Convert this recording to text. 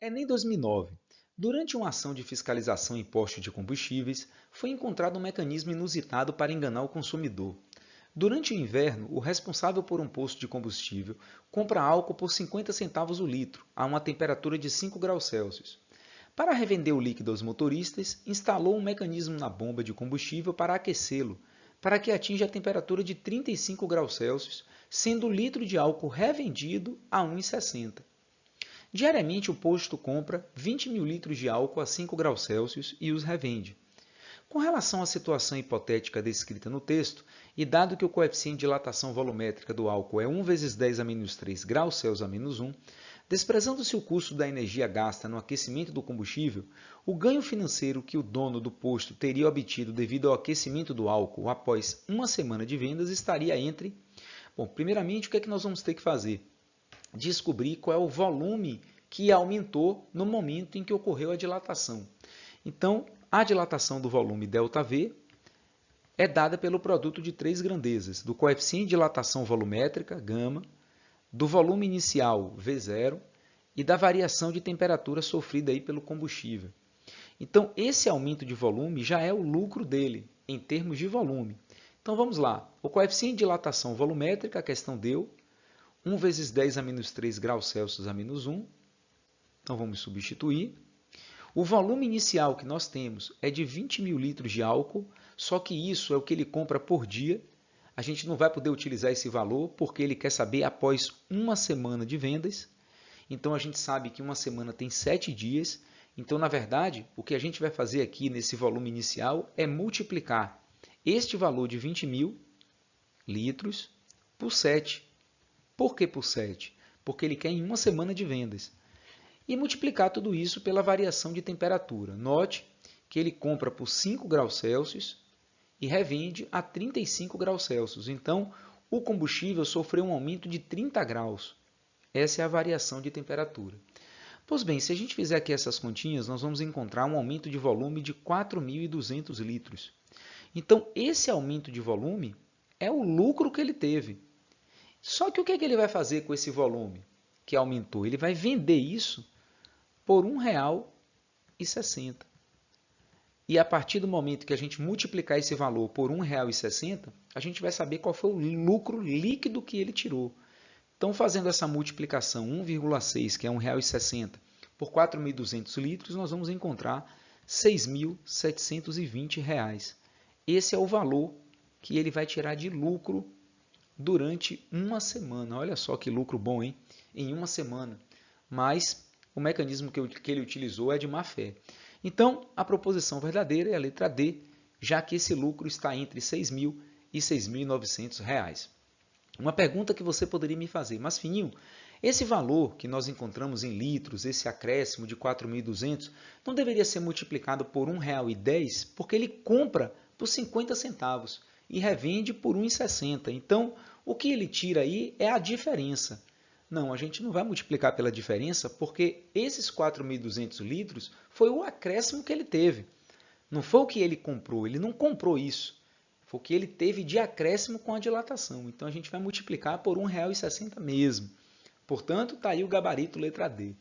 Em 2009, durante uma ação de fiscalização em postos de combustíveis, foi encontrado um mecanismo inusitado para enganar o consumidor. Durante o inverno, o responsável por um posto de combustível compra álcool por 50 centavos o litro, a uma temperatura de 5 graus Celsius. Para revender o líquido aos motoristas, instalou um mecanismo na bomba de combustível para aquecê-lo, para que atinja a temperatura de 35 graus Celsius, sendo o litro de álcool revendido a 1,60. Diariamente o posto compra 20 mil litros de álcool a 5 graus Celsius e os revende. Com relação à situação hipotética descrita no texto, e dado que o coeficiente de dilatação volumétrica do álcool é 1 vezes 10 a menos 3 graus Celsius a menos 1, desprezando-se o custo da energia gasta no aquecimento do combustível, o ganho financeiro que o dono do posto teria obtido devido ao aquecimento do álcool após uma semana de vendas estaria entre... Bom, primeiramente, o que é que nós vamos ter que fazer? Descobrir qual é o volume que aumentou no momento em que ocorreu a dilatação. Então, a dilatação do volume ΔV é dada pelo produto de três grandezas, do coeficiente de dilatação volumétrica, γ, do volume inicial, V0, e da variação de temperatura sofrida aí pelo combustível. Então, esse aumento de volume já é o lucro dele, em termos de volume. Então, vamos lá. O coeficiente de dilatação volumétrica, a questão deu, 1 vezes 10 a menos 3 graus Celsius a menos 1. Então, vamos substituir. O volume inicial que nós temos é de 20 mil litros de álcool, só que isso é o que ele compra por dia. A gente não vai poder utilizar esse valor porque ele quer saber após uma semana de vendas. Então, a gente sabe que uma semana tem 7 dias. Então, na verdade, o que a gente vai fazer aqui nesse volume inicial é multiplicar este valor de 20 mil litros por 7. Por que por 7? Porque ele quer em uma semana de vendas. E multiplicar tudo isso pela variação de temperatura. Note que ele compra por 5 graus Celsius e revende a 35 graus Celsius. Então, o combustível sofreu um aumento de 30 graus. Essa é a variação de temperatura. Pois bem, se a gente fizer aqui essas continhas, nós vamos encontrar um aumento de volume de 4.200 litros. Então, esse aumento de volume é o lucro que ele teve. Só que o que é que ele vai fazer com esse volume que aumentou? Ele vai vender isso por R$ 1,60. E a partir do momento que a gente multiplicar esse valor por R$ 1,60, a gente vai saber qual foi o lucro líquido que ele tirou. Então, fazendo essa multiplicação 1,6, que é R$ 1,60, por 4.200 litros, nós vamos encontrar R$ 6.720. Esse é o valor que ele vai tirar de lucro durante uma semana. Olha só que lucro bom, hein? Em uma semana. Mas o mecanismo que ele utilizou é de má fé. Então, a proposição verdadeira é a letra D, já que esse lucro está entre R$ 6.000 e R$ 6.900. Uma pergunta que você poderia me fazer, mas Fininho, esse valor que nós encontramos em litros, esse acréscimo de 4.200, não deveria ser multiplicado por R$ 1,10, porque ele compra por 50 centavos e revende por R$ 1,60. Então, o que ele tira aí é a diferença. Não, a gente não vai multiplicar pela diferença, porque esses 4.200 litros foi o acréscimo que ele teve. Não foi o que ele comprou, ele não comprou isso. Foi o que ele teve de acréscimo com a dilatação. Então, a gente vai multiplicar por R$ 1,60 mesmo. Portanto, está aí o gabarito letra D.